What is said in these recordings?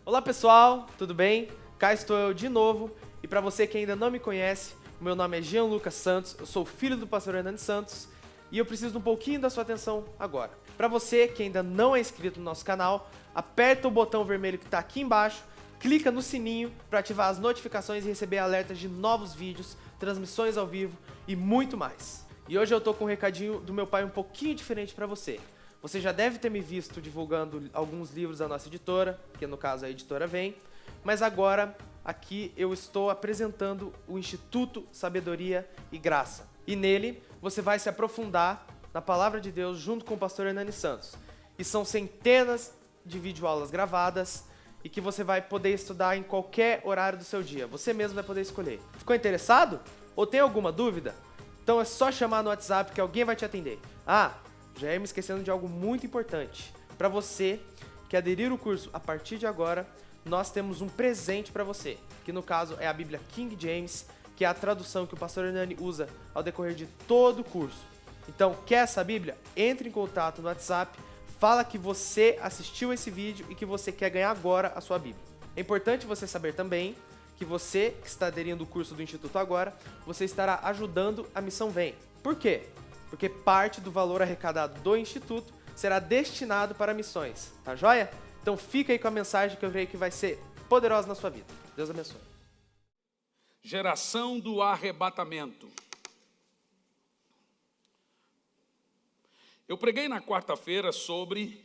Olá pessoal, tudo bem? Cá estou eu de novo e para você que ainda não me conhece, o meu nome é Jean Lucas Santos, eu sou filho do pastor Hernani Santos e eu preciso de um pouquinho da sua atenção agora. Para você que ainda não é inscrito no nosso canal, aperta o botão vermelho que está aqui embaixo, clica no sininho para ativar as notificações e receber alertas de novos vídeos, transmissões ao vivo e muito mais. E hoje eu tô com um recadinho do meu pai um pouquinho diferente para você. Você já deve ter me visto divulgando alguns livros da nossa editora, que no caso a editora Vem, mas agora aqui eu estou apresentando o Instituto Sabedoria e Graça. E nele você vai se aprofundar na Palavra de Deus junto com o pastor Hernani Santos. E são centenas de videoaulas gravadas e que você vai poder estudar em qualquer horário do seu dia. Você mesmo vai poder escolher. Ficou interessado? Ou tem alguma dúvida? Então é só chamar no WhatsApp que alguém vai te atender. Já ia me esquecendo de algo muito importante. Para você que aderir o curso a partir de agora, nós temos um presente para você, que no caso é a Bíblia King James, que é a tradução que o pastor Hernani usa ao decorrer de todo o curso. Então, quer essa Bíblia? Entre em contato no WhatsApp, fala que você assistiu esse vídeo e que você quer ganhar agora a sua Bíblia. É importante você saber também que você que está aderindo ao curso do Instituto agora, você estará ajudando a Missão Vem. Por quê? Porque parte do valor arrecadado do Instituto será destinado para missões, tá joia? Então fica aí com a mensagem que eu creio que vai ser poderosa na sua vida. Deus abençoe. Geração do arrebatamento. Eu preguei na quarta-feira sobre,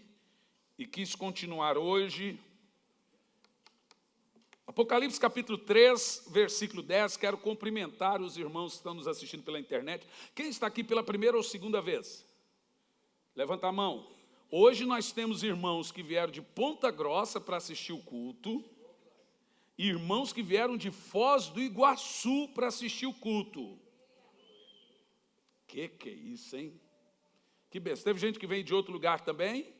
e quis continuar hoje, Apocalipse capítulo 3, versículo 10, quero cumprimentar os irmãos que estão nos assistindo pela internet. Quem está aqui pela primeira ou segunda vez? Levanta a mão. Hoje nós temos irmãos que vieram de Ponta Grossa para assistir o culto, e irmãos que vieram de Foz do Iguaçu para assistir o culto. Que é isso, hein? Que besta. Teve gente que vem de outro lugar também?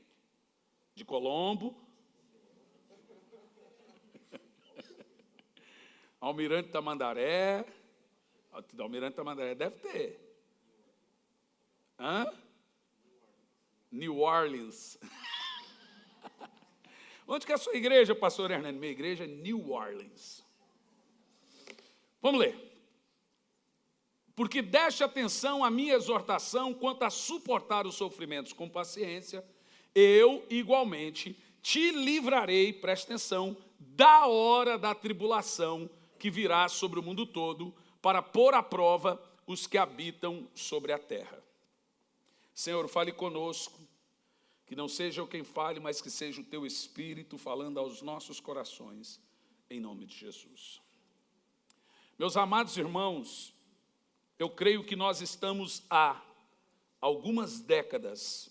De Colombo. Almirante Tamandaré. Almirante Tamandaré deve ter. New Orleans. Onde que é a sua igreja, pastor Hernani? Minha igreja é New Orleans. Vamos ler. Porque deste atenção à minha exortação quanto a suportar os sofrimentos com paciência, eu, igualmente, te livrarei, presta atenção, da hora da tribulação que virá sobre o mundo todo, para pôr à prova os que habitam sobre a terra. Senhor, fale conosco, que não seja eu quem fale, mas que seja o teu Espírito falando aos nossos corações, em nome de Jesus. Meus amados irmãos, eu creio que nós estamos há algumas décadas,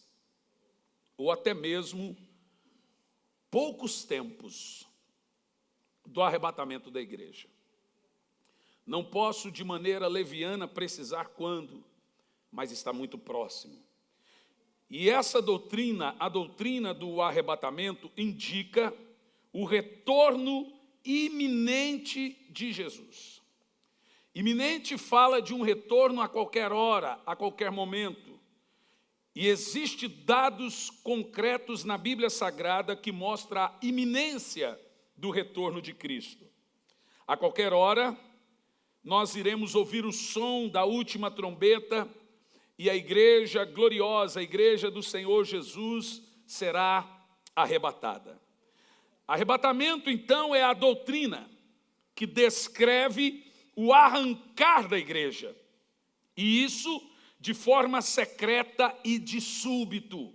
ou até mesmo poucos tempos, do arrebatamento da igreja. Não posso de maneira leviana precisar quando, mas está muito próximo. E essa doutrina, a doutrina do arrebatamento, indica o retorno iminente de Jesus. Iminente fala de um retorno a qualquer hora, a qualquer momento. E existem dados concretos na Bíblia Sagrada que mostram a iminência do retorno de Cristo. A qualquer hora, nós iremos ouvir o som da última trombeta e a igreja gloriosa, a igreja do Senhor Jesus, será arrebatada. Arrebatamento, então, é a doutrina que descreve o arrancar da igreja. E isso de forma secreta e de súbito.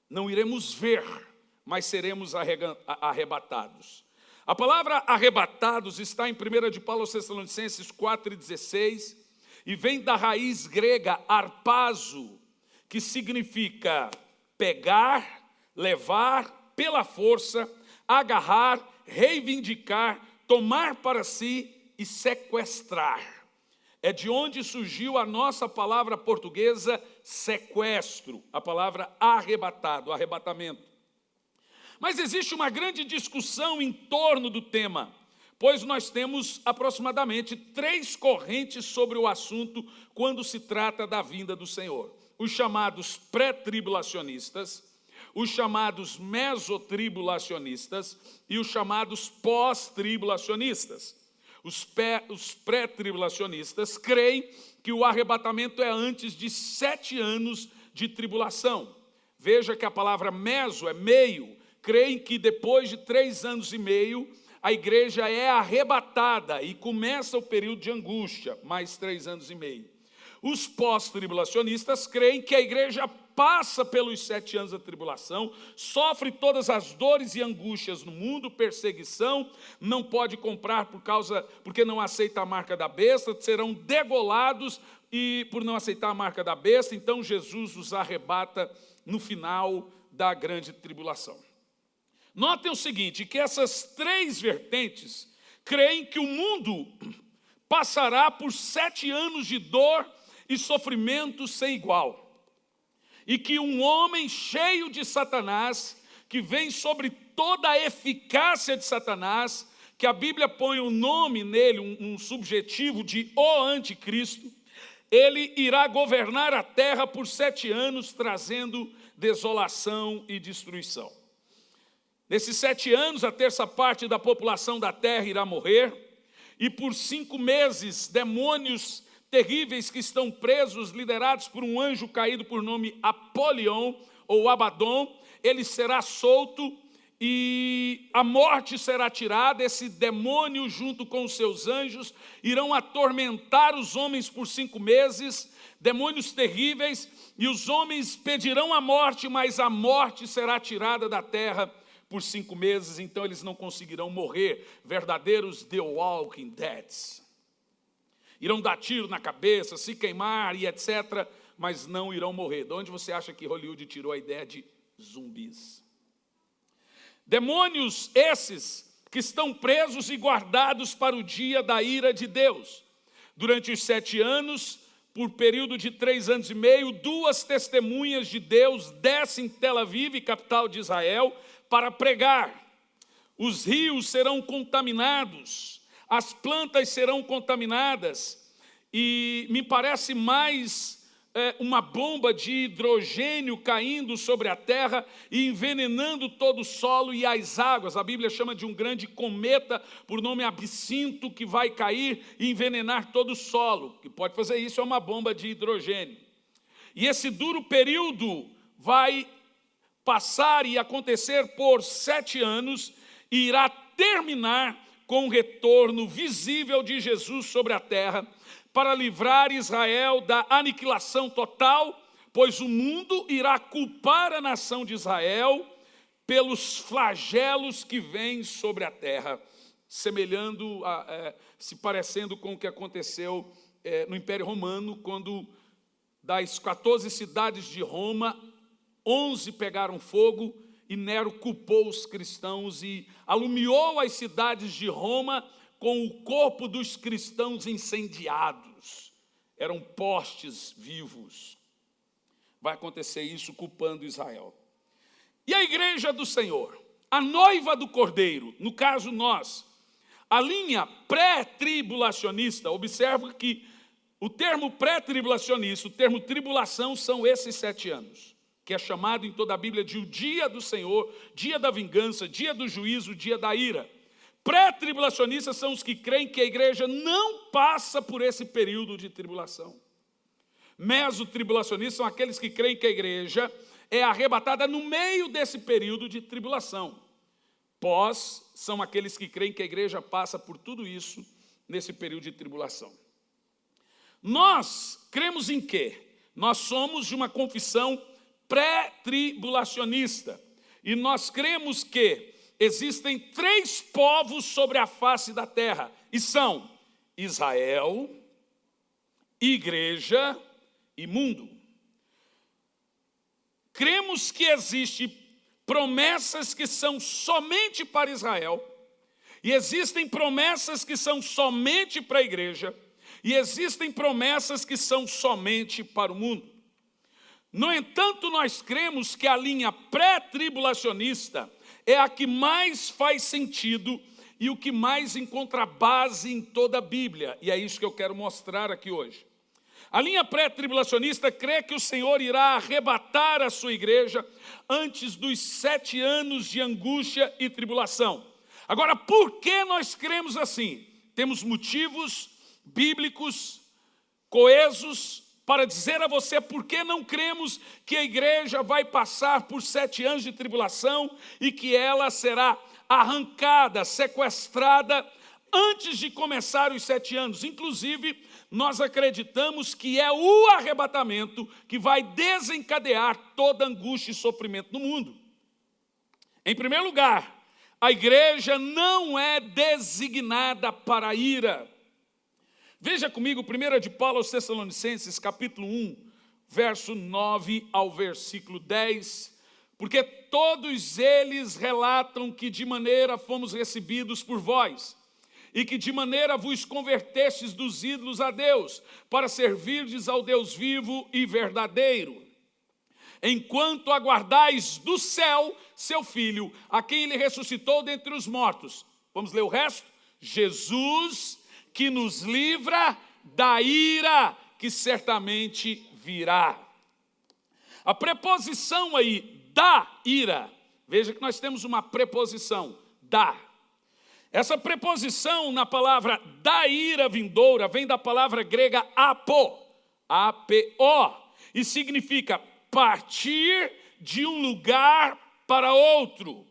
Não iremos ver, mas seremos arrebatados. A palavra arrebatados está em 1 de Paulo aos Tessalonicenses 4,16 e vem da raiz grega arpazo, que significa pegar, levar pela força, agarrar, reivindicar, tomar para si e sequestrar. É de onde surgiu a nossa palavra portuguesa sequestro, a palavra arrebatado, arrebatamento. Mas existe uma grande discussão em torno do tema, pois nós temos aproximadamente 3 correntes sobre o assunto quando se trata da vinda do Senhor. Os chamados pré-tribulacionistas, os chamados mesotribulacionistas e os chamados pós-tribulacionistas. Os pré-tribulacionistas creem que o arrebatamento é antes de 7 anos de tribulação. Veja que a palavra meso é meio. Creem que depois de 3 anos e meio, a igreja é arrebatada e começa o período de angústia, mais 3 anos e meio. Os pós-tribulacionistas creem que a igreja passa pelos 7 anos da tribulação, sofre todas as dores e angústias no mundo, perseguição, não pode comprar porque não aceita a marca da besta, serão degolados e por não aceitar a marca da besta, então Jesus os arrebata no final da grande tribulação. Notem o seguinte, que essas 3 vertentes creem que o mundo passará por 7 anos de dor e sofrimento sem igual. E que um homem cheio de Satanás, que vem sobre toda a eficácia de Satanás, que a Bíblia põe um nome nele, um subjetivo de o anticristo, ele irá governar a terra por 7 anos, trazendo desolação e destruição. Nesses 7 anos, a terça parte da população da terra irá morrer, e por 5 meses, demônios terríveis que estão presos, liderados por um anjo caído por nome Apolion ou Abaddon, ele será solto e a morte será tirada. Esse demônio, junto com os seus anjos, irão atormentar os homens por 5 meses, demônios terríveis, e os homens pedirão a morte, mas a morte será tirada da terra por 5 meses, então eles não conseguirão morrer, verdadeiros The Walking Deads. Irão dar tiro na cabeça, se queimar e etc., mas não irão morrer. De onde você acha que Hollywood tirou a ideia de zumbis? Demônios esses que estão presos e guardados para o dia da ira de Deus. Durante os 7 anos, por período de 3 anos e meio, 2 testemunhas de Deus descem em Tel Aviv, capital de Israel, para pregar. Os rios serão contaminados, as plantas serão contaminadas, e me parece mais uma bomba de hidrogênio caindo sobre a terra e envenenando todo o solo e as águas. A Bíblia chama de um grande cometa, por nome Absinto, que vai cair e envenenar todo o solo. Que pode fazer isso é uma bomba de hidrogênio. E esse duro período vai passar e acontecer por 7 anos e irá terminar com o retorno visível de Jesus sobre a terra, para livrar Israel da aniquilação total, pois o mundo irá culpar a nação de Israel pelos flagelos que vêm sobre a terra, se parecendo com o que aconteceu no Império Romano, quando das 14 cidades de Roma, 11 pegaram fogo, e Nero culpou os cristãos e alumiou as cidades de Roma com o corpo dos cristãos incendiados. Eram postes vivos. Vai acontecer isso culpando Israel. E a igreja do Senhor, a noiva do Cordeiro, no caso nós, a linha pré-tribulacionista, observa que o termo pré-tribulacionista, o termo tribulação são esses 7 anos. Que é chamado em toda a Bíblia de o dia do Senhor, dia da vingança, dia do juízo, dia da ira. Pré-tribulacionistas são os que creem que a igreja não passa por esse período de tribulação. Mesotribulacionistas são aqueles que creem que a igreja é arrebatada no meio desse período de tribulação. Pós são aqueles que creem que a igreja passa por tudo isso nesse período de tribulação. Nós cremos em quê? Nós somos de uma confissão pré-tribulacionista. E nós cremos que existem 3 povos sobre a face da terra. E são Israel, igreja e mundo. Cremos que existem promessas que são somente para Israel. E existem promessas que são somente para a igreja. E existem promessas que são somente para o mundo. No entanto, nós cremos que a linha pré-tribulacionista é a que mais faz sentido e o que mais encontra base em toda a Bíblia. E é isso que eu quero mostrar aqui hoje. A linha pré-tribulacionista crê que o Senhor irá arrebatar a sua igreja antes dos 7 anos de angústia e tribulação. Agora, por que nós cremos assim? Temos motivos bíblicos coesos para dizer a você por que não cremos que a igreja vai passar por 7 anos de tribulação e que ela será arrancada, sequestrada antes de começar os 7 anos. Inclusive, nós acreditamos que é o arrebatamento que vai desencadear toda angústia e sofrimento no mundo. Em primeiro lugar, a igreja não é designada para a ira. Veja comigo 1 de Paulo aos Tessalonicenses, capítulo 1, verso 9 ao versículo 10. Porque todos eles relatam que de maneira fomos recebidos por vós, e que de maneira vos convertestes dos ídolos a Deus, para servirdes ao Deus vivo e verdadeiro, enquanto aguardais do céu seu Filho, a quem ele ressuscitou dentre os mortos. Vamos ler o resto? Jesus, que nos livra da ira que certamente virá. A preposição aí, da ira, veja que nós temos uma preposição, da. Essa preposição na palavra da ira vindoura vem da palavra grega apo, A-P-O, e significa partir de um lugar para outro.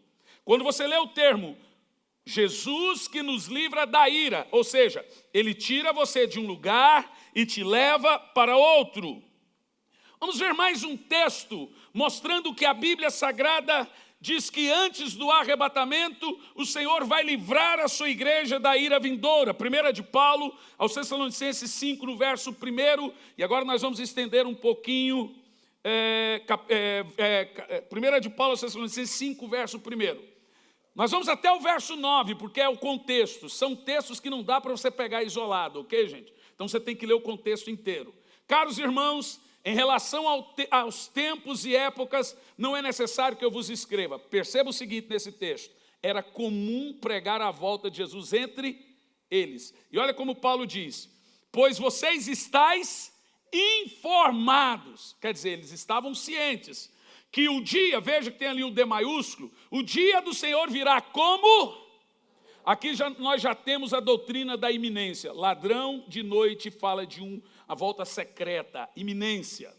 Quando você lê o termo Jesus que nos livra da ira, ou seja, ele tira você de um lugar e te leva para outro. Vamos ver mais um texto mostrando que a Bíblia Sagrada diz que antes do arrebatamento, o Senhor vai livrar a sua igreja da ira vindoura. 1 de Paulo, aos Tessalonicenses 5, no verso 1, e agora nós vamos estender um pouquinho, 1 de Paulo, aos Tessalonicenses 5, verso 1. Nós vamos até o verso 9, porque é o contexto. São textos que não dá para você pegar isolado, ok, gente? Então você tem que ler o contexto inteiro. Caros irmãos, em relação aos tempos e épocas, não é necessário que eu vos escreva. Perceba o seguinte nesse texto. Era comum pregar a volta de Jesus entre eles. E olha como Paulo diz. Pois vocês estáis informados. Quer dizer, eles estavam cientes que o dia, veja que tem ali o D maiúsculo, o dia do Senhor virá como? Aqui nós já temos a doutrina da iminência. Ladrão de noite fala de a volta secreta, iminência.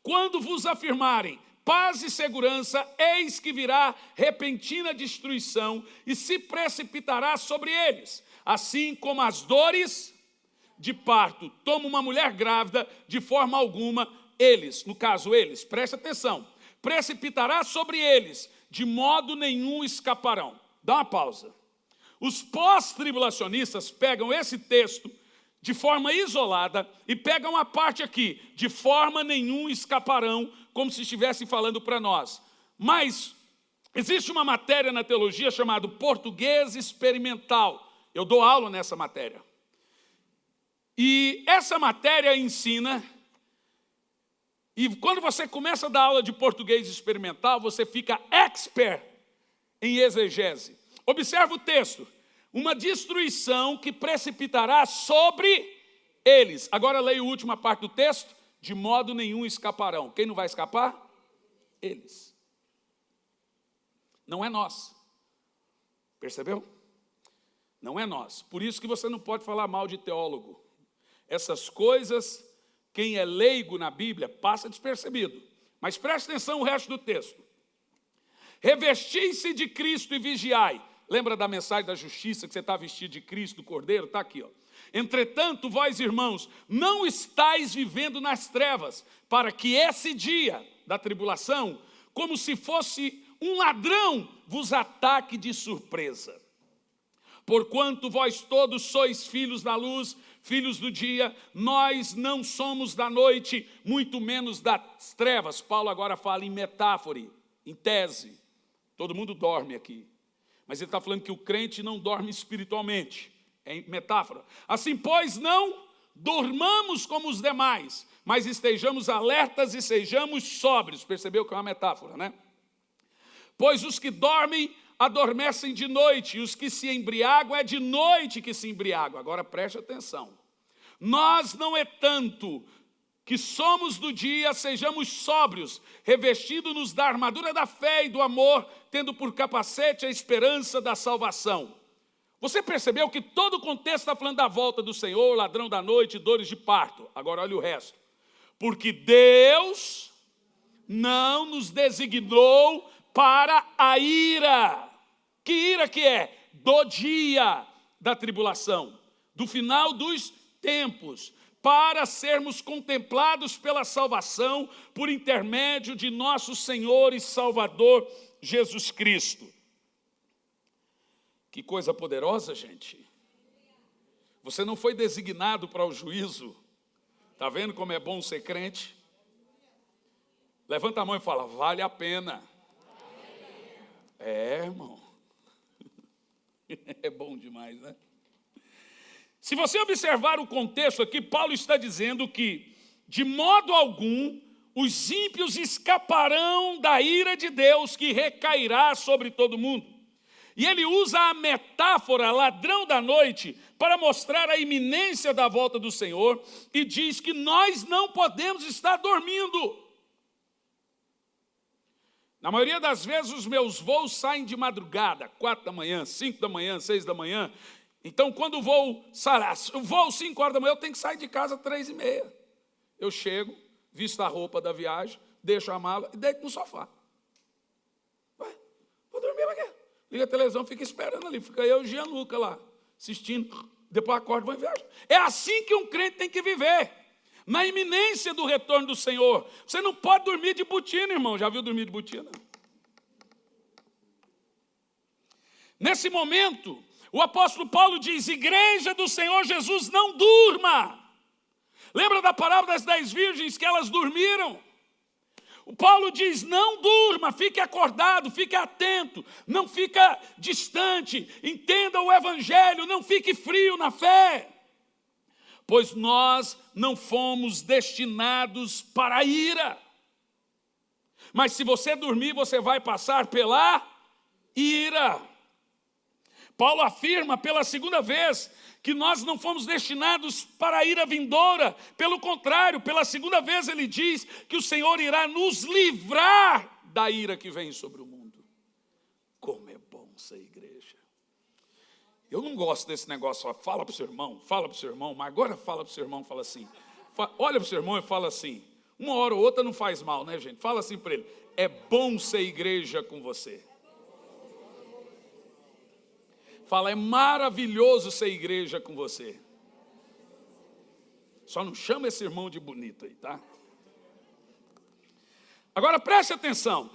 Quando vos afirmarem paz e segurança, eis que virá repentina destruição e se precipitará sobre eles, assim como as dores de parto toma uma mulher grávida, de forma alguma eles, no caso eles, preste atenção, precipitará sobre eles, de modo nenhum escaparão. Dá uma pausa. Os pós-tribulacionistas pegam esse texto de forma isolada e pegam a parte aqui, de forma nenhum escaparão, como se estivessem falando para nós. Mas existe uma matéria na teologia chamada português experimental. Eu dou aula nessa matéria. E essa matéria ensina, e quando você começa a dar aula de português experimental, você fica expert em exegese. Observa o texto. Uma destruição que precipitará sobre eles. Agora leia a última parte do texto. De modo nenhum escaparão. Quem não vai escapar? Eles. Não é nós. Percebeu? Não é nós. Por isso que você não pode falar mal de teólogo. Essas coisas, quem é leigo na Bíblia, passa despercebido. Mas preste atenção no resto do texto. Revestis-se de Cristo e vigiai. Lembra da mensagem da justiça, que você está vestido de Cristo, do Cordeiro? Está aqui, ó. Entretanto, vós, irmãos, não estáis vivendo nas trevas, para que esse dia da tribulação, como se fosse um ladrão, vos ataque de surpresa. Porquanto vós todos sois filhos da luz, filhos do dia, nós não somos da noite, muito menos das trevas. Paulo agora fala em metáfora, em tese. Todo mundo dorme aqui. Mas ele está falando que o crente não dorme espiritualmente. É metáfora. Assim, pois, não dormamos como os demais, mas estejamos alertas e sejamos sóbrios. Percebeu que é uma metáfora, né? Pois os que dormem, adormecem de noite, e os que se embriagam, é de noite que se embriagam. Agora preste atenção. Nós não é tanto que somos do dia, sejamos sóbrios, revestidos-nos da armadura da fé e do amor, tendo por capacete a esperança da salvação. Você percebeu que todo o contexto está falando da volta do Senhor, ladrão da noite, dores de parto. Agora olha o resto. Porque Deus não nos designou para a ira. Que ira que é? Do dia da tribulação, do final dos tempos, para sermos contemplados pela salvação por intermédio de nosso Senhor e Salvador Jesus Cristo. Que coisa poderosa, gente. Você não foi designado para o juízo. Está vendo como é bom ser crente? Levanta a mão e fala, vale a pena. É, irmão. É bom demais, né? Se você observar o contexto aqui, Paulo está dizendo que, de modo algum, os ímpios escaparão da ira de Deus que recairá sobre todo mundo. E ele usa a metáfora ladrão da noite para mostrar a iminência da volta do Senhor e diz que nós não podemos estar dormindo. Na maioria das vezes os meus voos saem de madrugada, 4 da manhã, 5 da manhã, 6 da manhã. Então quando o voo 5 horas da manhã, eu tenho que sair de casa 3h30. Eu chego, visto a roupa da viagem, deixo a mala e deito no sofá. Ué, vou dormir para quê? Liga a televisão, fica esperando ali, fica eu e o Gianluca lá, assistindo, depois acordo e vou em viagem. É assim que um crente tem que viver, na iminência do retorno do Senhor. Você não pode dormir de botina, irmão. Já viu dormir de botina? Nesse momento, o apóstolo Paulo diz, igreja do Senhor Jesus, não durma. Lembra da parábola das 10 virgens que elas dormiram? O Paulo diz, não durma, fique acordado, fique atento, não fica distante, entenda o evangelho, não fique frio na fé. Pois nós não fomos destinados para a ira. Mas se você dormir, você vai passar pela ira. Paulo afirma pela segunda vez que nós não fomos destinados para a ira vindoura. Pelo contrário, pela segunda vez ele diz que o Senhor irá nos livrar da ira que vem sobre o mundo. Como é bom ser igreja. Eu não gosto desse negócio, ó, fala para o seu irmão, mas agora fala para o seu irmão, fala assim. Olha para o seu irmão e fala assim. Uma hora ou outra não faz mal, né, gente? Fala assim para ele, é bom ser igreja com você. Fala, é maravilhoso ser igreja com você. Só não chama esse irmão de bonito aí, tá? Agora preste atenção.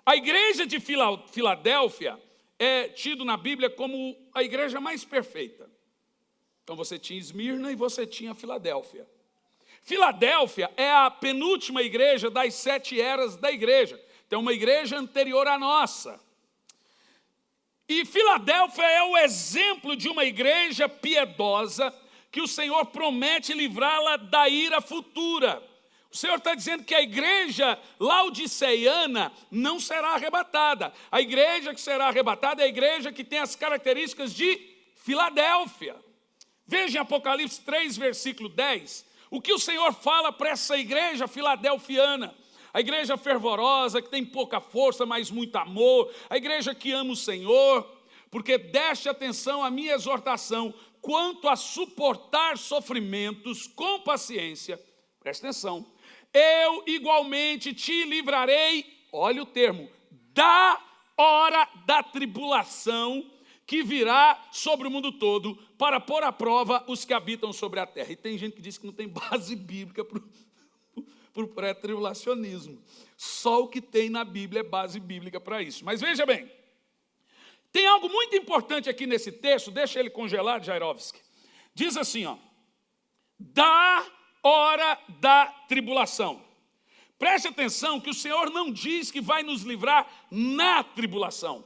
A igreja de Filadélfia é tido na Bíblia como a igreja mais perfeita. Então você tinha Esmirna e você tinha Filadélfia. Filadélfia é a penúltima igreja das 7 eras da igreja. Então uma igreja anterior à nossa. E Filadélfia é o exemplo de uma igreja piedosa que o Senhor promete livrá-la da ira futura. O Senhor está dizendo que a igreja laodiceiana não será arrebatada. A igreja que será arrebatada é a igreja que tem as características de Filadélfia. Veja em Apocalipse 3, versículo 10, o que o Senhor fala para essa igreja filadelfiana. A igreja fervorosa, que tem pouca força, mas muito amor. A igreja que ama o Senhor, porque deste atenção à minha exortação, quanto a suportar sofrimentos com paciência. Presta atenção. Eu igualmente te livrarei, olha o termo, da hora da tribulação que virá sobre o mundo todo, para pôr à prova os que habitam sobre a terra. E tem gente que diz que não tem base bíblica para o pré-tribulacionismo. Só o que tem na Bíblia é base bíblica para isso. Mas veja bem, tem algo muito importante aqui nesse texto, deixa ele congelado, Jairovski. Diz assim, ó, da hora da tribulação. Preste atenção que o Senhor não diz que vai nos livrar na tribulação.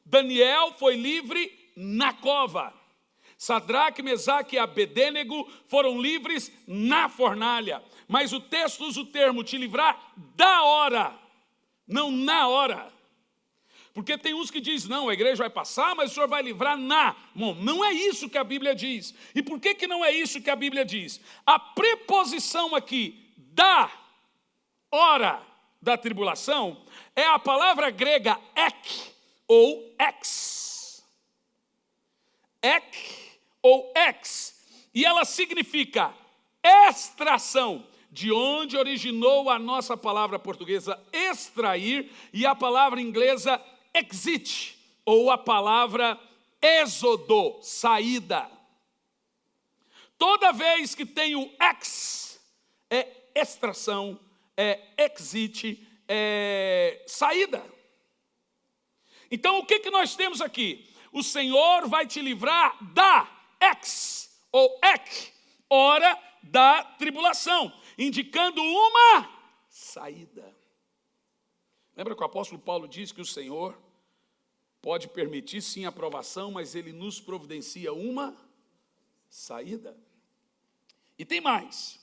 Daniel foi livre na cova. Sadraque, Mesaque e Abedênego foram livres na fornalha. Mas o texto usa o termo te livrar da hora, não na hora. Porque tem uns que dizem, não, a igreja vai passar, mas o Senhor vai livrar na. Bom, não é isso que a Bíblia diz. E por que não é isso que a Bíblia diz? A preposição aqui, da hora da tribulação, é a palavra grega ek ou ex. Ek ou ex. E ela significa extração, de onde originou a nossa palavra portuguesa extrair e a palavra inglesa exit, ou a palavra êxodo, saída. Toda vez que tem o ex, é extração, é exit, é saída. Então o que nós temos aqui? O Senhor vai te livrar da ex, ou ek, hora da tribulação, indicando uma saída. Lembra que o apóstolo Paulo diz que o Senhor pode permitir sim a provação, mas Ele nos providencia uma saída. E tem mais.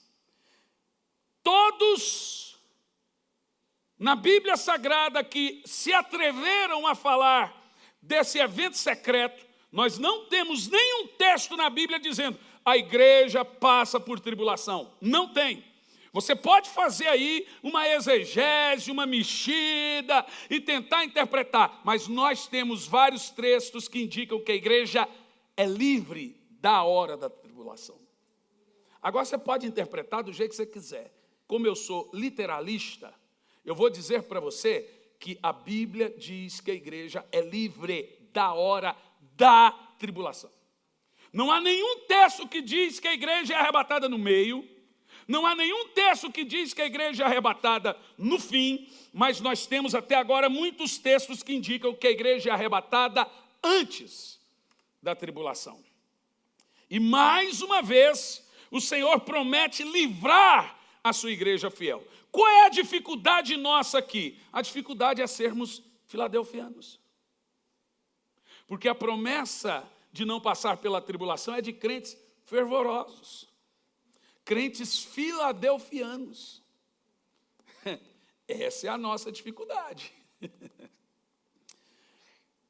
Todos na Bíblia Sagrada que se atreveram a falar desse evento secreto, nós não temos nenhum texto na Bíblia dizendo a igreja passa por tribulação. Não tem. Você pode fazer aí uma exegese, uma mexida e tentar interpretar, mas nós temos vários textos que indicam que a igreja é livre da hora da tribulação. Agora você pode interpretar do jeito que você quiser. Como eu sou literalista, eu vou dizer para você que a Bíblia diz que a igreja é livre da hora da tribulação. Não há nenhum texto que diz que a igreja é arrebatada no meio. Não há nenhum texto que diz que a igreja é arrebatada no fim, mas nós temos até agora muitos textos que indicam que a igreja é arrebatada antes da tribulação. E mais uma vez, o Senhor promete livrar a sua igreja fiel. Qual é a dificuldade nossa aqui? A dificuldade é sermos filadelfianos. Porque a promessa de não passar pela tribulação é de crentes fervorosos. Crentes filadelfianos. Essa é a nossa dificuldade.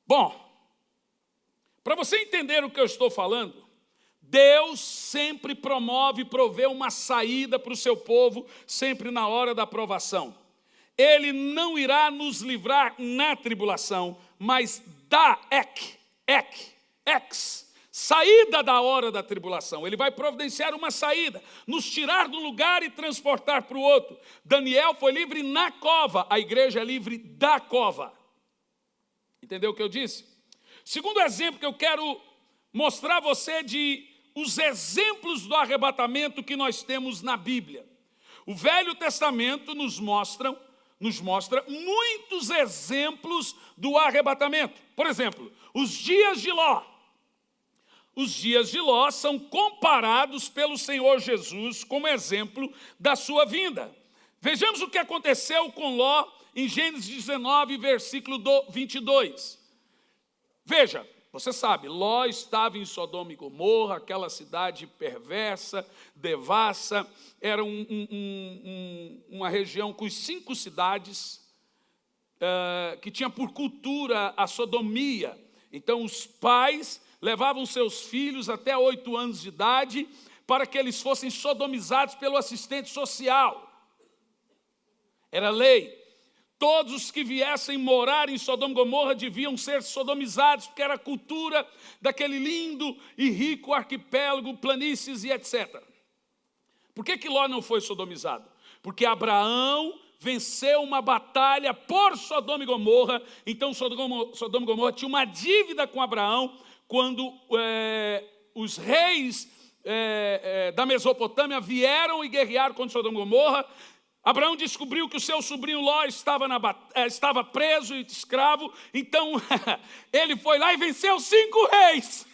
Bom, para você entender o que eu estou falando, Deus sempre promove e provê uma saída para o seu povo, sempre na hora da provação. Ele não irá nos livrar na tribulação, mas da saída da hora da tribulação. Ele vai providenciar uma saída, nos tirar de um lugar e transportar para o outro. Daniel foi livre na cova, a igreja é livre da cova. Entendeu o que eu disse? Segundo exemplo que eu quero mostrar a você de os exemplos do arrebatamento que nós temos na Bíblia. O Velho Testamento nos mostra muitos exemplos do arrebatamento. Por exemplo, os dias de Ló. Os dias de Ló são comparados pelo Senhor Jesus como exemplo da sua vinda. Vejamos o que aconteceu com Ló em Gênesis 19, versículo 22. Veja, você sabe, Ló estava em Sodoma e Gomorra, aquela cidade perversa, devassa, era uma região com 5 cidades que tinha por cultura a sodomia. Então os pais levavam seus filhos até 8 anos de idade para que eles fossem sodomizados pelo assistente social. Era lei. Todos os que viessem morar em Sodoma e Gomorra deviam ser sodomizados, porque era a cultura daquele lindo e rico arquipélago, planícies e etc. Por que Ló não foi sodomizado? Porque Abraão venceu uma batalha por Sodoma e Gomorra, então Sodoma e Gomorra tinha uma dívida com Abraão, quando os reis da Mesopotâmia vieram e guerrearam contra Sodoma e Gomorra. Abraão descobriu que o seu sobrinho Ló estava preso e escravo, então ele foi lá e venceu 5 reis.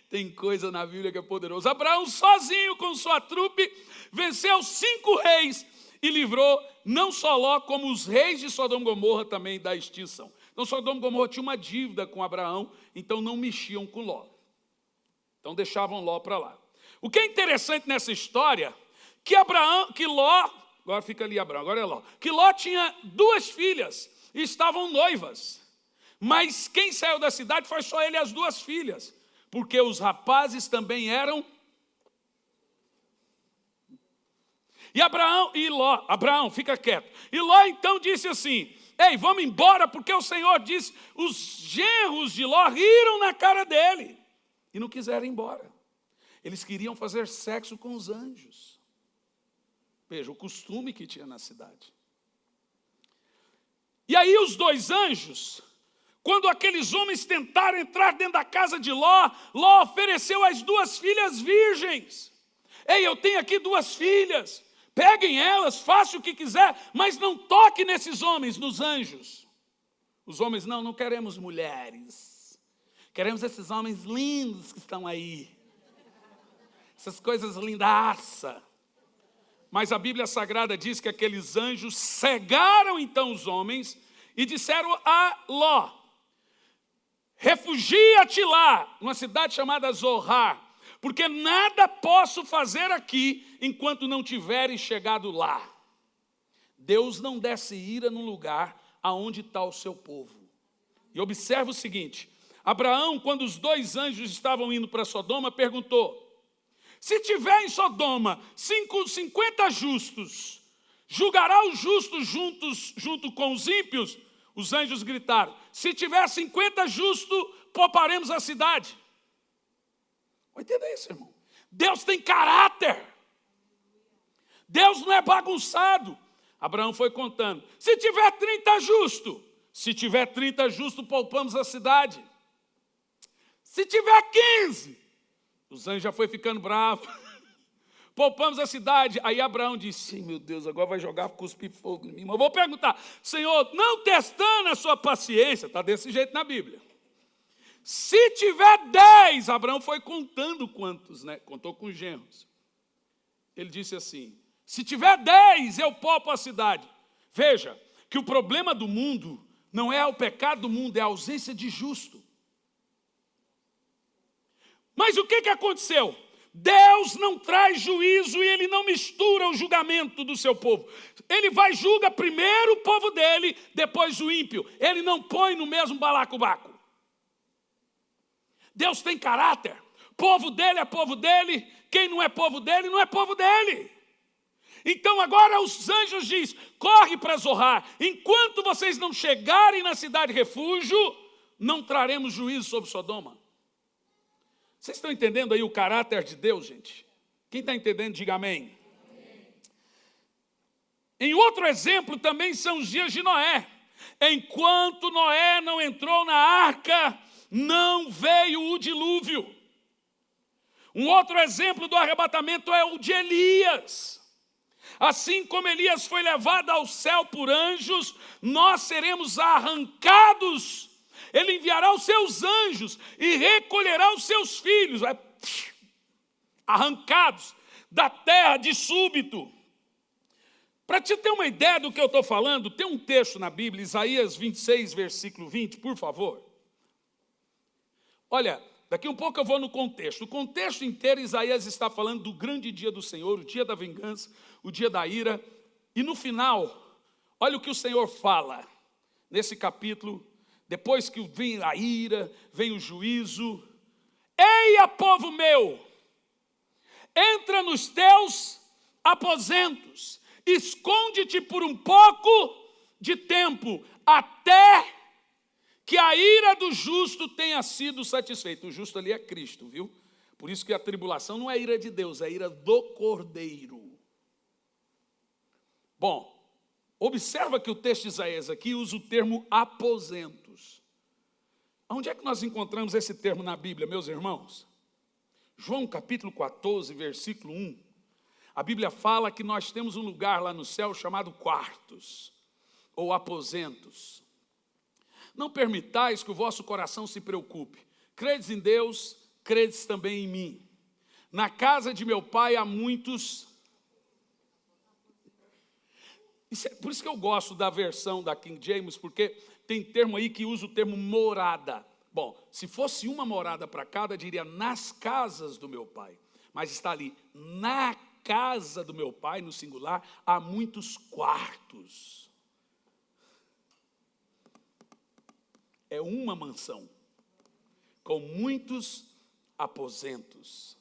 Tem coisa na Bíblia que é poderosa. Abraão sozinho com sua trupe venceu 5 reis e livrou não só Ló, como os reis de Sodoma e Gomorra também da extinção. Então Sodoma e Gomorra tinha uma dívida com Abraão, então não mexiam com Ló. Então deixavam Ló para lá. O que é interessante nessa história, que Ló agora fica ali Abraão, agora é Ló. Que Ló tinha 2 filhas e estavam noivas. Mas quem saiu da cidade foi só ele e as 2 filhas. Porque os rapazes também eram... E Abraão, fica quieto. E Ló então disse assim, ei, vamos embora, porque o Senhor disse, os genros de Ló riram na cara dele. E não quiseram ir embora. Eles queriam fazer sexo com os anjos. Veja, o costume que tinha na cidade. E aí os 2 anjos, quando aqueles homens tentaram entrar dentro da casa de Ló, Ló ofereceu as 2 filhas virgens. Ei, eu tenho aqui 2 filhas, peguem elas, façam o que quiser, mas não toque nesses homens, nos anjos. Os homens, não queremos mulheres. Queremos esses homens lindos que estão aí. Essas coisas lindaça. Mas a Bíblia Sagrada diz que aqueles anjos cegaram então os homens e disseram a Ló, refugia-te lá, numa cidade chamada Zoar, porque nada posso fazer aqui enquanto não tiveres chegado lá. Deus não desce ira no lugar aonde está o seu povo. E observa o seguinte, Abraão, quando os 2 anjos estavam indo para Sodoma, perguntou, se tiver em Sodoma 50 justos, julgará os justos junto com os ímpios? Os anjos gritaram, se tiver 50 justos, pouparemos a cidade. Vai entender isso, irmão? Deus tem caráter. Deus não é bagunçado. Abraão foi contando, se tiver 30 justos, se tiver 30 justos, poupamos a cidade. Se tiver 15, os anjos já foi ficando bravos. Poupamos a cidade. Aí Abraão disse, meu Deus, agora vai jogar cuspir fogo em mim. Mas eu vou perguntar, Senhor, não testando a sua paciência, está desse jeito na Bíblia. Se tiver 10, Abraão foi contando quantos, né? Contou com os genros. Ele disse assim, se tiver 10, eu poupo a cidade. Veja, que o problema do mundo não é o pecado do mundo, é a ausência de justo. Mas o que aconteceu? Deus não traz juízo e Ele não mistura o julgamento do seu povo. Ele vai julga primeiro o povo dele, depois o ímpio. Ele não põe no mesmo balacobaco. Deus tem caráter. Povo dele é povo dele. Quem não é povo dele, não é povo dele. Então agora os anjos dizem, corre para Zoar. Enquanto vocês não chegarem na cidade refúgio, não traremos juízo sobre Sodoma. Vocês estão entendendo aí o caráter de Deus, gente? Quem está entendendo, diga amém. Em outro exemplo também são os dias de Noé. Enquanto Noé não entrou na arca, não veio o dilúvio. Um outro exemplo do arrebatamento é o de Elias. Assim como Elias foi levado ao céu por anjos, nós seremos arrancados. Ele enviará os seus anjos e recolherá os seus filhos, arrancados da terra de súbito. Para te ter uma ideia do que eu estou falando, tem um texto na Bíblia, Isaías 26, versículo 20, por favor. Olha, daqui um pouco eu vou no contexto. O contexto inteiro, Isaías está falando do grande dia do Senhor, o dia da vingança, o dia da ira. E no final, olha o que o Senhor fala nesse capítulo. Depois que vem a ira, vem o juízo. Eia, povo meu, entra nos teus aposentos, esconde-te por um pouco de tempo, até que a ira do justo tenha sido satisfeita. O justo ali é Cristo, viu? Por isso que a tribulação não é ira de Deus, é ira do Cordeiro. Bom, observa que o texto de Isaías aqui usa o termo aposentos. Onde é que nós encontramos esse termo na Bíblia, meus irmãos? João capítulo 14, versículo 1. A Bíblia fala que nós temos um lugar lá no céu chamado quartos, ou aposentos. Não permitais que o vosso coração se preocupe. Credes em Deus, credes também em mim. Na casa de meu pai há muitos... Por isso que eu gosto da versão da King James, porque tem termo aí que usa o termo morada. Bom, se fosse uma morada para cada, diria nas casas do meu pai. Mas está ali, na casa do meu pai, no singular, há muitos quartos. É uma mansão, com muitos aposentos.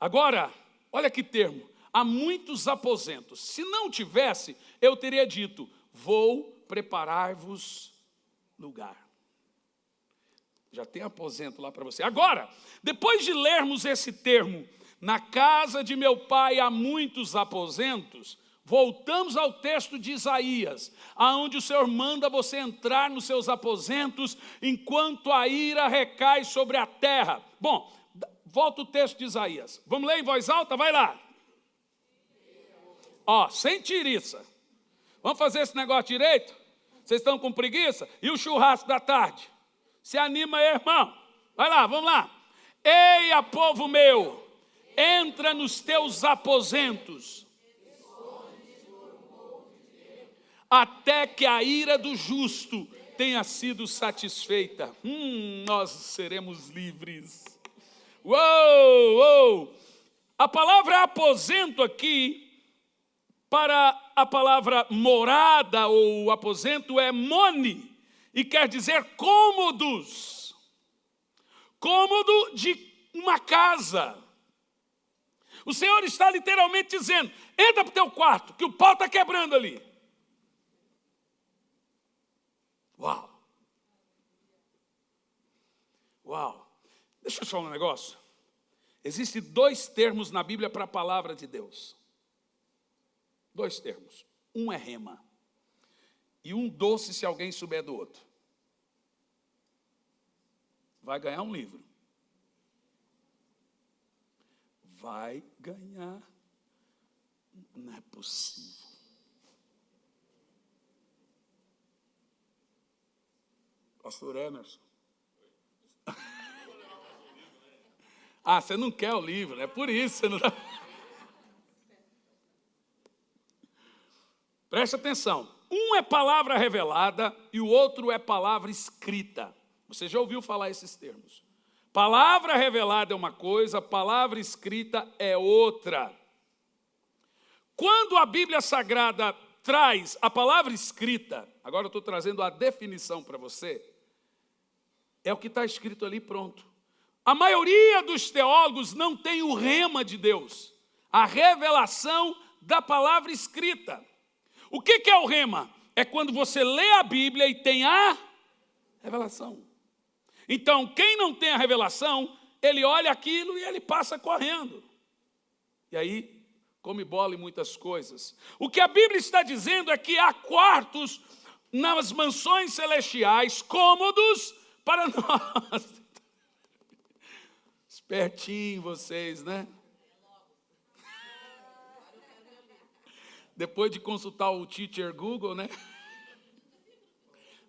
Agora, olha que termo, há muitos aposentos. Se não tivesse, eu teria dito, vou preparar-vos lugar. Já tem aposento lá para você. Agora, depois de lermos esse termo, na casa de meu pai há muitos aposentos, voltamos ao texto de Isaías, aonde o Senhor manda você entrar nos seus aposentos, enquanto a ira recai sobre a terra. Bom, volta o texto de Isaías. Vamos ler em voz alta? Vai lá. Ó, sem tiriça. Vamos fazer esse negócio direito? Vocês estão com preguiça? E o churrasco da tarde? Se anima aí, irmão. Vai lá, vamos lá. Eia, povo meu, entra nos teus aposentos, até que a ira do justo tenha sido satisfeita. Nós seremos livres. Uou! A palavra aposento aqui, para a palavra morada ou aposento, é moni, e quer dizer cômodos. Cômodo de uma casa. O Senhor está literalmente dizendo, entra para o teu quarto, que o pau está quebrando ali. Uau! Deixa eu te falar um negócio. Existem 2 termos na Bíblia para a palavra de Deus. 2 termos. Um é rema. E um doce se alguém souber do outro. Vai ganhar um livro. Vai ganhar. Não é possível. Pastor Emerson. Ah, você não quer o livro, é por isso você não dá. Preste atenção. Um é palavra revelada e o outro é palavra escrita. Você já ouviu falar esses termos. Palavra revelada é uma coisa, palavra escrita é outra. Quando a Bíblia Sagrada traz a palavra escrita, agora eu estou trazendo a definição para você, é o que está escrito ali, pronto. A maioria dos teólogos não tem o rema de Deus, a revelação da palavra escrita. O que é o rema? É quando você lê a Bíblia e tem a revelação. Então, quem não tem a revelação, ele olha aquilo e ele passa correndo. E aí, come bola em muitas coisas. O que a Bíblia está dizendo é que há quartos nas mansões celestiais, cômodos para nós. Espertinho vocês, né? Depois de consultar o teacher Google, né?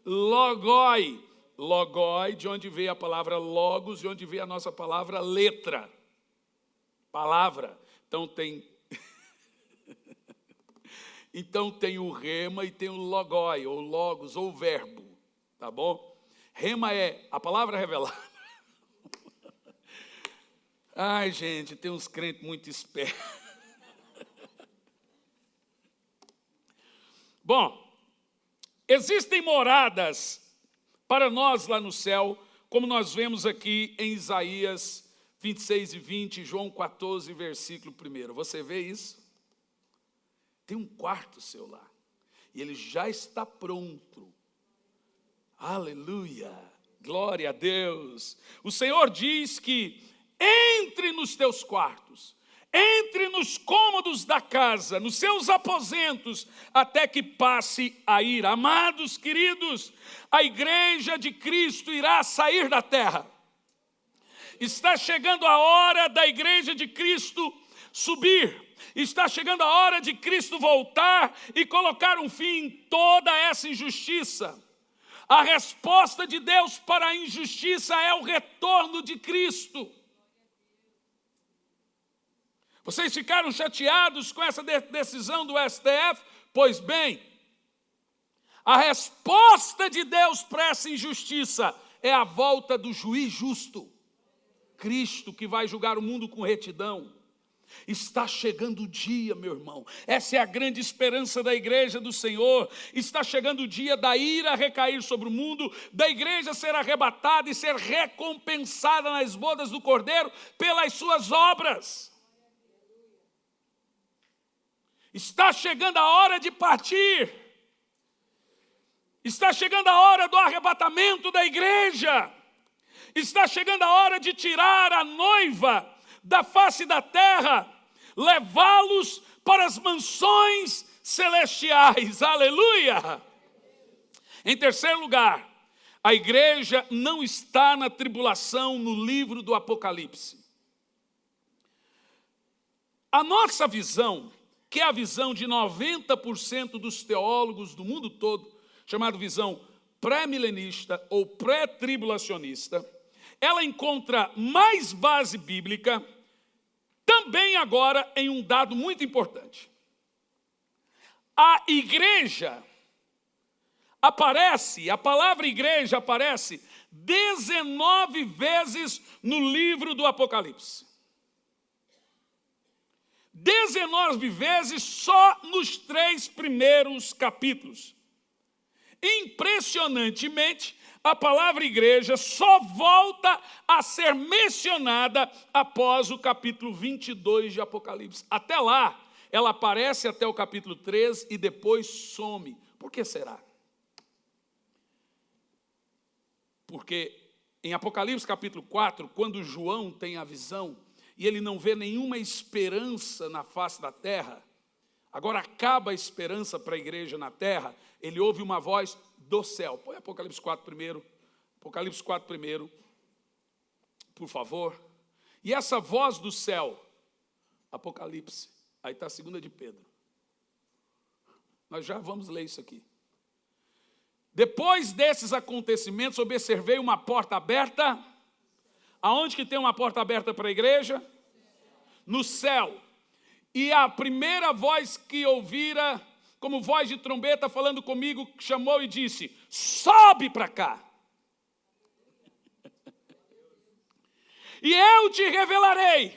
Logoi. Logoi, de onde veio a palavra logos, de onde veio a nossa palavra letra. Palavra. Então tem o rema e tem o logoi, ou logos, ou verbo. Tá bom? Rema é a palavra revelada. Ai, gente, tem uns crentes muito espertos. Bom, existem moradas para nós lá no céu, como nós vemos aqui em Isaías 26 e 20, João 14, versículo 1. Você vê isso? Tem um quarto seu lá, e ele já está pronto. Aleluia, glória a Deus. O Senhor diz que entre nos teus quartos, entre nos cômodos da casa, nos seus aposentos, até que passe a ira. Amados, queridos, a igreja de Cristo irá sair da terra. Está chegando a hora da igreja de Cristo subir. Está chegando a hora de Cristo voltar e colocar um fim em toda essa injustiça. A resposta de Deus para a injustiça é o retorno de Cristo. Vocês ficaram chateados com essa decisão do STF? Pois bem, a resposta de Deus para essa injustiça é a volta do juiz justo, Cristo, que vai julgar o mundo com retidão. Está chegando o dia, meu irmão. Essa é a grande esperança da igreja do Senhor. Está chegando o dia da ira recair sobre o mundo, da igreja ser arrebatada e ser recompensada nas bodas do Cordeiro pelas suas obras. Está chegando a hora de partir. Está chegando a hora do arrebatamento da igreja. Está chegando a hora de tirar a noiva da face da terra, levá-los para as mansões celestiais. Aleluia! Em terceiro lugar, a igreja não está na tribulação no livro do Apocalipse. A nossa visão, que é a visão de 90% dos teólogos do mundo todo, chamada visão pré-milenista ou pré-tribulacionista, ela encontra mais base bíblica também agora em um dado muito importante. A igreja aparece, a palavra igreja aparece 19 vezes no livro do Apocalipse. 19 vezes só nos 3 primeiros capítulos. Impressionantemente, a palavra igreja só volta a ser mencionada após o capítulo 22 de Apocalipse. Até lá, ela aparece até o capítulo 13 e depois some. Por que será? Porque em Apocalipse capítulo 4, quando João tem a visão e ele não vê nenhuma esperança na face da terra, agora acaba a esperança para a igreja na terra, ele ouve uma voz do céu. Põe Apocalipse 4 primeiro. Apocalipse 4 primeiro, por favor. E essa voz do céu, Apocalipse, aí está a 2 de Pedro. Nós já vamos ler isso aqui. Depois desses acontecimentos, observei uma porta aberta. Aonde que tem uma porta aberta para a igreja? No céu. E a primeira voz que ouvira, como voz de trombeta falando comigo, chamou e disse: sobe para cá. E eu te revelarei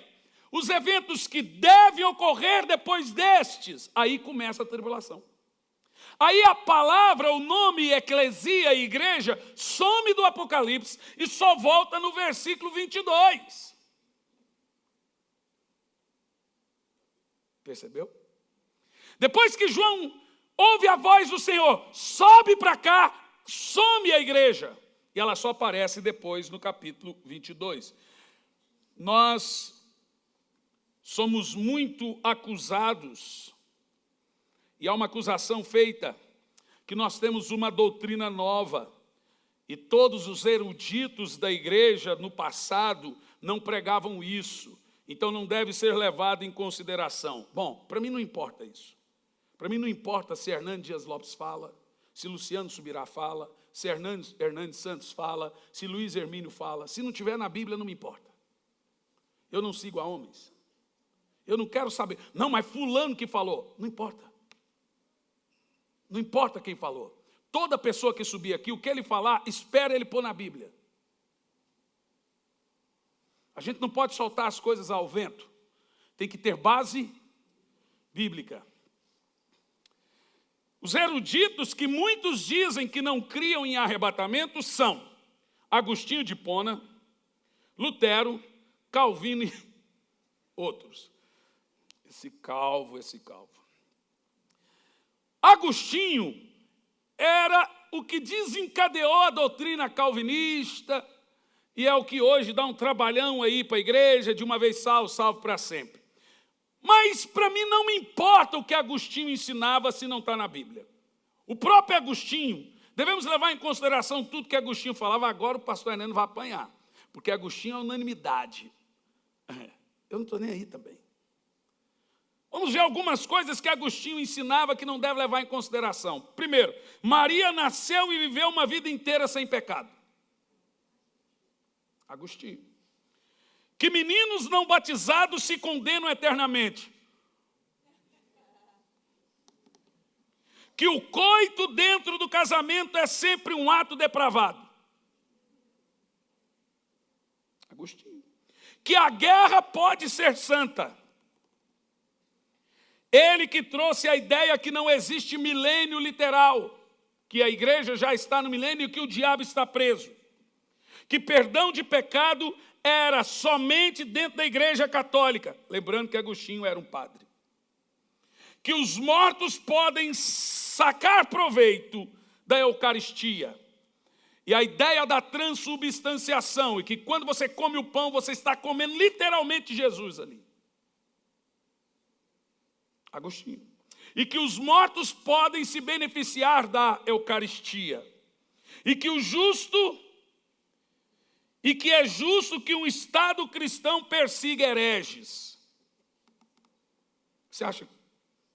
os eventos que devem ocorrer depois destes. Aí começa a tribulação. Aí a palavra, o nome eclesia, igreja, some do Apocalipse e só volta no versículo 22. Percebeu? Depois que João ouve a voz do Senhor, sobe para cá, some a igreja. E ela só aparece depois no capítulo 22. Nós somos muito acusados, e há uma acusação feita, que nós temos uma doutrina nova, e todos os eruditos da igreja no passado não pregavam isso, então não deve ser levado em consideração. Bom, para mim não importa isso. Para mim não importa se Hernandes Dias Lopes fala, se Luciano Subirá fala, se Hernandes Santos fala, se Luiz Hermínio fala. Se não tiver na Bíblia, não me importa. Eu não sigo a homens. Eu não quero saber. Não, mas fulano que falou. Não importa. Não importa quem falou. Toda pessoa que subir aqui, o que ele falar, espera ele pôr na Bíblia. A gente não pode soltar as coisas ao vento. Tem que ter base bíblica. Os eruditos que muitos dizem que não criam em arrebatamento são Agostinho de Hipona, Lutero, Calvino e outros. Esse calvo. Agostinho era o que desencadeou a doutrina calvinista e é o que hoje dá um trabalhão aí para a igreja, de uma vez salvo para sempre. Mas para mim não me importa o que Agostinho ensinava se não está na Bíblia. O próprio Agostinho, devemos levar em consideração tudo que Agostinho falava. Agora o pastor Hernando vai apanhar, porque Agostinho é unanimidade. Eu não estou nem aí também. Vamos ver algumas coisas que Agostinho ensinava que não deve levar em consideração. Primeiro, Maria nasceu e viveu uma vida inteira sem pecado. Agostinho. Que meninos não batizados se condenam eternamente. Que o coito dentro do casamento é sempre um ato depravado. Agostinho. Que a guerra pode ser santa. Ele que trouxe a ideia que não existe milênio literal, que a igreja já está no milênio e que o diabo está preso. Que perdão de pecado era somente dentro da igreja católica. Lembrando que Agostinho era um padre. Que os mortos podem sacar proveito da Eucaristia. E a ideia da transubstanciação, e que quando você come o pão, você está comendo literalmente Jesus ali. Agostinho. E que os mortos podem se beneficiar da Eucaristia. E que é justo que um Estado cristão persiga hereges. Você acha?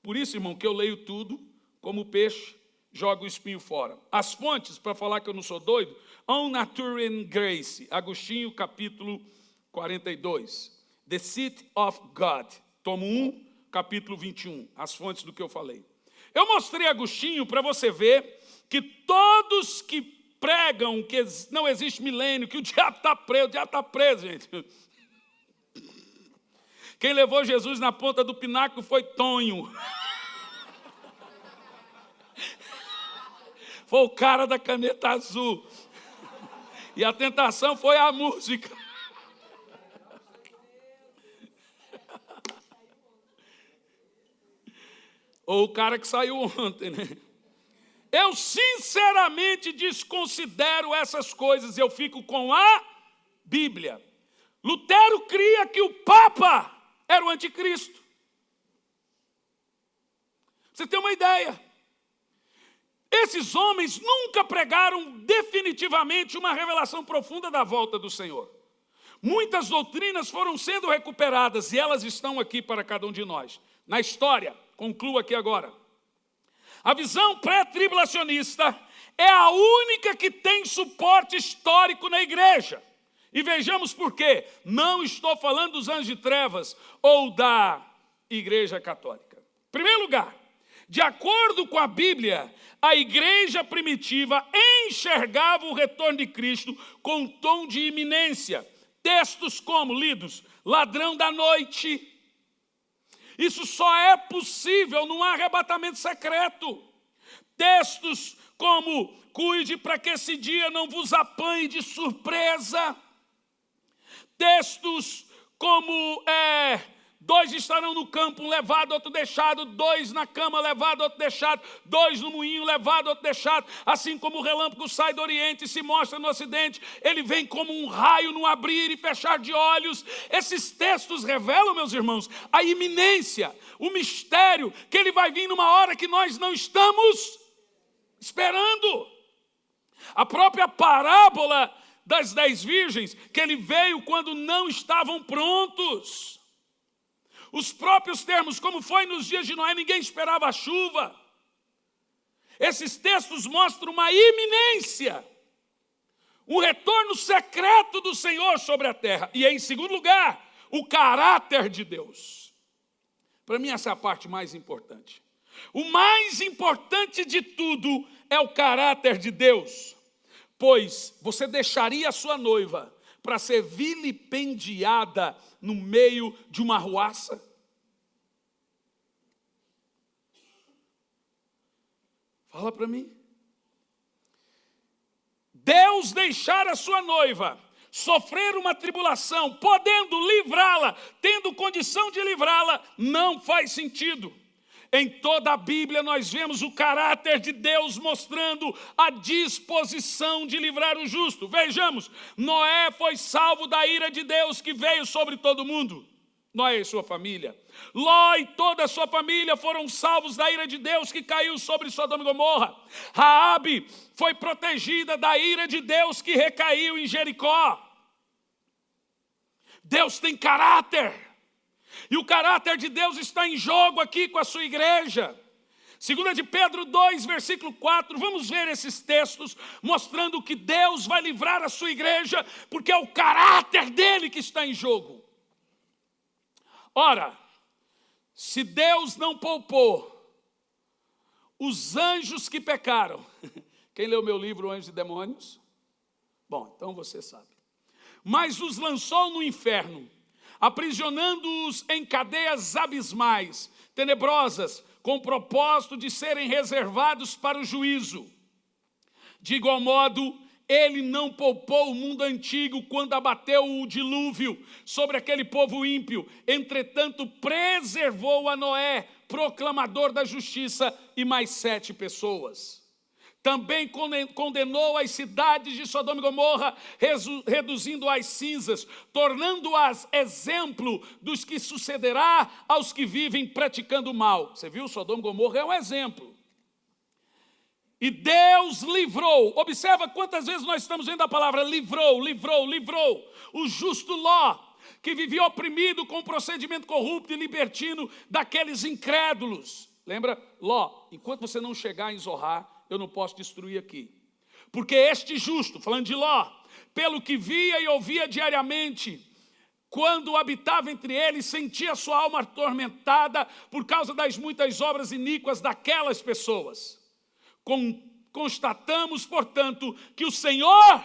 Por isso, irmão, que eu leio tudo como peixe, jogo o espinho fora. As fontes, para falar que eu não sou doido, On Nature and Grace, Agostinho, capítulo 42. The City of God, tomo 1, capítulo 21, as fontes do que eu falei. Eu mostrei Agostinho para você ver que todos que pregam que não existe milênio, que o diabo está preso, gente. Quem levou Jesus na ponta do pináculo foi Tonho. Foi o cara da caneta azul. E a tentação foi a música. Ou o cara que saiu ontem, né? Eu sinceramente desconsidero essas coisas. Eu fico com a Bíblia. Lutero cria que o Papa era o anticristo. Você tem uma ideia? Esses homens nunca pregaram definitivamente uma revelação profunda da volta do Senhor. Muitas doutrinas foram sendo recuperadas e elas estão aqui para cada um de nós. Na história, concluo aqui agora. A visão pré-tribulacionista é a única que tem suporte histórico na igreja. E vejamos por quê. Não estou falando dos anjos de trevas ou da igreja católica. Em primeiro lugar, de acordo com a Bíblia, a igreja primitiva enxergava o retorno de Cristo com um tom de iminência. Textos como lidos, ladrão da noite. Isso só é possível num arrebatamento secreto. Textos como, cuide para que esse dia não vos apanhe de surpresa. Textos como, dois estarão no campo, um levado, outro deixado, dois na cama, levado, outro deixado, dois no moinho, levado, outro deixado. Assim como o relâmpago sai do oriente e se mostra no ocidente, ele vem como um raio no abrir e fechar de olhos. Esses textos revelam, meus irmãos, a iminência, o mistério, que ele vai vir numa hora que nós não estamos esperando. A própria parábola das 10 virgens, que ele veio quando não estavam prontos. Os próprios termos, como foi nos dias de Noé, ninguém esperava a chuva. Esses textos mostram uma iminência, um retorno secreto do Senhor sobre a terra. E em segundo lugar, o caráter de Deus. Para mim essa é a parte mais importante. O mais importante de tudo é o caráter de Deus. Pois você deixaria a sua noiva para ser vilipendiada no meio de uma arruaça? Fala para mim. Deus deixar a sua noiva sofrer uma tribulação, podendo livrá-la, tendo condição de livrá-la, não faz sentido. Em toda a Bíblia nós vemos o caráter de Deus mostrando a disposição de livrar o justo. Vejamos, Noé foi salvo da ira de Deus que veio sobre todo mundo. Noé e sua família. Ló e toda a sua família foram salvos da ira de Deus que caiu sobre Sodoma e Gomorra. Raabe foi protegida da ira de Deus que recaiu em Jericó. Deus tem caráter. E o caráter de Deus está em jogo aqui com a sua igreja. 2 de Pedro 2, versículo 4, vamos ver esses textos mostrando que Deus vai livrar a sua igreja, porque é o caráter dele que está em jogo. Ora, se Deus não poupou os anjos que pecaram, quem leu meu livro Anjos e Demônios? Bom, então você sabe. Mas os lançou no inferno, aprisionando-os em cadeias abismais, tenebrosas, com o propósito de serem reservados para o juízo. De igual modo, ele não poupou o mundo antigo quando abateu o dilúvio sobre aquele povo ímpio. Entretanto, preservou a Noé, proclamador da justiça, e mais 7 pessoas. Também condenou as cidades de Sodoma e Gomorra, reduzindo às cinzas, tornando-as exemplo dos que sucederá aos que vivem praticando o mal. Você viu? Sodoma e Gomorra é um exemplo. E Deus livrou. Observa quantas vezes nós estamos vendo a palavra livrou, livrou, livrou. O justo Ló, que vivia oprimido com o procedimento corrupto e libertino daqueles incrédulos. Lembra? Ló, enquanto você não chegar em Zorá, eu não posso destruir aqui. Porque este justo, falando de Ló, pelo que via e ouvia diariamente, quando habitava entre eles, sentia sua alma atormentada por causa das muitas obras iníquas daquelas pessoas. Constatamos, portanto, que o Senhor...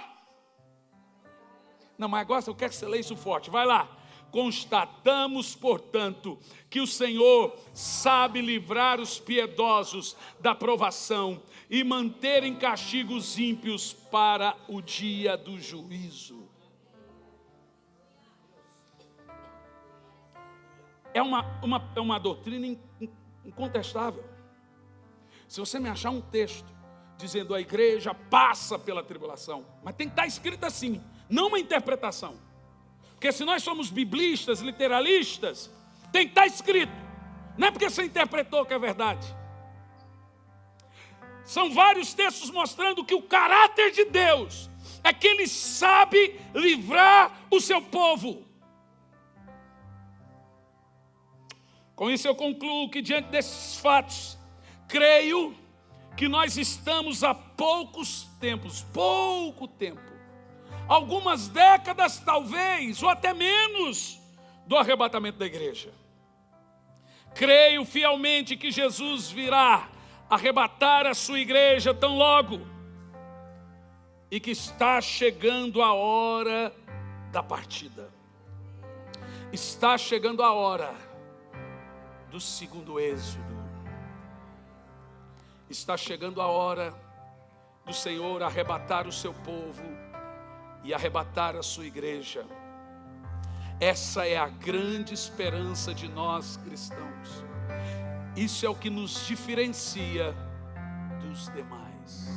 Não, mas agora eu quero que você leia isso forte, vai lá. Constatamos, portanto, que o Senhor sabe livrar os piedosos da provação e manter em castigo os ímpios para o dia do juízo. É uma doutrina incontestável. Se você me achar um texto dizendo a igreja passa pela tribulação, mas tem que estar escrito assim, não uma interpretação. Porque se nós somos biblistas, literalistas, tem que estar escrito. Não é porque você interpretou que é verdade. São vários textos mostrando que o caráter de Deus é que Ele sabe livrar o seu povo. Com isso eu concluo que diante desses fatos, creio que nós estamos há pouco tempo, algumas décadas talvez, ou até menos, do arrebatamento da igreja. Creio fielmente que Jesus virá arrebatar a sua igreja tão logo, e que está chegando a hora da partida. Está chegando a hora do segundo êxodo. Está chegando a hora do Senhor arrebatar o seu povo e arrebatar a sua igreja. Essa é a grande esperança de nós cristãos. Isso é o que nos diferencia dos demais.